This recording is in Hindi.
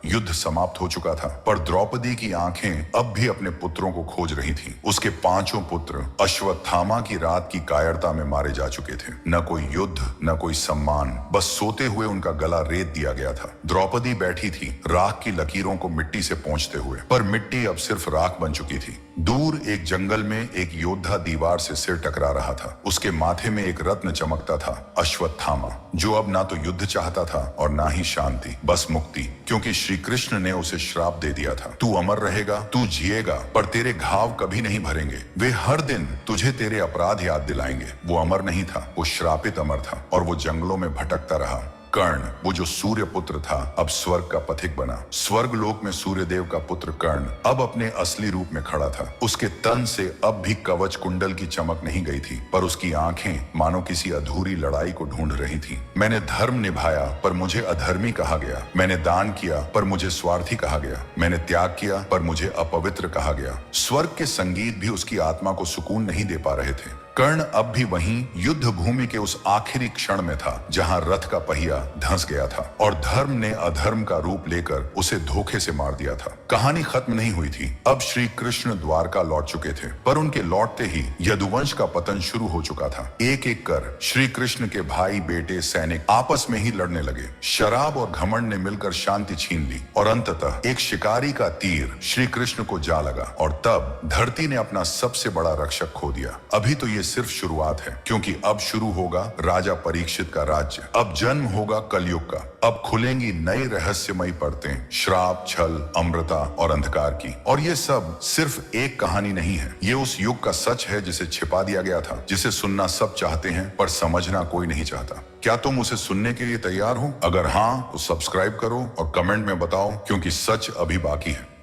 युद्ध समाप्त हो चुका था, पर द्रौपदी की आंखें अब भी अपने पुत्रों को खोज रही थीं। उसके 5 पुत्र अश्वत्थामा की रात की कायरता में मारे जा चुके थे। न कोई युद्ध, न कोई सम्मान, बस सोते हुए उनका गला रेत दिया गया था। द्रौपदी बैठी थी, राख की लकीरों को मिट्टी से पोंछते हुए, पर मिट्टी अब सिर्फ राख बन चुकी थी। दूर एक जंगल में एक योद्धा दीवार से सिर टकरा रहा था। उसके माथे में एक रत्न चमकता था, अश्वत्थामा, जो अब ना तो युद्ध चाहता था और ना ही शांति, बस मुक्ति। क्योंकि श्री कृष्ण ने उसे श्राप दे दिया था, तू अमर रहेगा, तू जिएगा, पर तेरे घाव कभी नहीं भरेंगे। वे हर दिन तुझे तेरे अपराध याद दिलाएंगे। वो अमर नहीं था, वो श्रापित अमर था, और वो जंगलों में भटकता रहा। कर्ण, वो जो सूर्य पुत्र था, अब स्वर्ग का पथिक बना। स्वर्ग लोक में सूर्यदेव का पुत्र कर्ण अब अपने असली रूप में खड़ा था। उसके तन से अब भी कवच कुंडल की चमक नहीं गई थी, पर उसकी आंखें मानो किसी अधूरी लड़ाई को ढूंढ रही थी। मैंने धर्म निभाया, पर मुझे अधर्मी कहा गया। मैंने दान किया, पर मुझे स्वार्थी कहा गया। मैंने त्याग किया, पर मुझे अपवित्र कहा गया। स्वर्ग के संगीत भी उसकी आत्मा को सुकून नहीं दे पा रहे थे। कर्ण अब भी वहीं युद्ध भूमि के उस आखिरी क्षण में था, जहां रथ का पहिया धंस गया था और धर्म ने अधर्म का रूप लेकर उसे धोखे से मार दिया था। कहानी खत्म नहीं हुई थी। अब श्री कृष्ण द्वारका लौट चुके थे, पर उनके लौटते ही यदुवंश का पतन शुरू हो चुका था। एक एक कर श्री कृष्ण के भाई, बेटे, सैनिक आपस में ही लड़ने लगे। शराब और घमंड ने मिलकर शांति छीन ली और अंततः एक शिकारी का तीर श्री कृष्ण को जा लगा और तब धरती ने अपना सबसे बड़ा रक्षक खो दिया। अभी तो ये सिर्फ शुरुआत है, क्योंकि अब शुरू होगा राजा परीक्षित का राज्य। अब जन्म होगा कलयुग का। अब खुलेंगी नई रहस्यमयी परतें, श्राप, छल, अमृता और अंधकार की। और ये सब सिर्फ एक कहानी नहीं है, ये उस युग का सच है जिसे छिपा दिया गया था, जिसे सुनना सब चाहते हैं पर समझना कोई नहीं चाहता। क्या तुम उसे सुनने के लिए तैयार हो? अगर हाँ, तो सब्सक्राइब करो और कमेंट में बताओ, क्योंकि सच अभी बाकी है।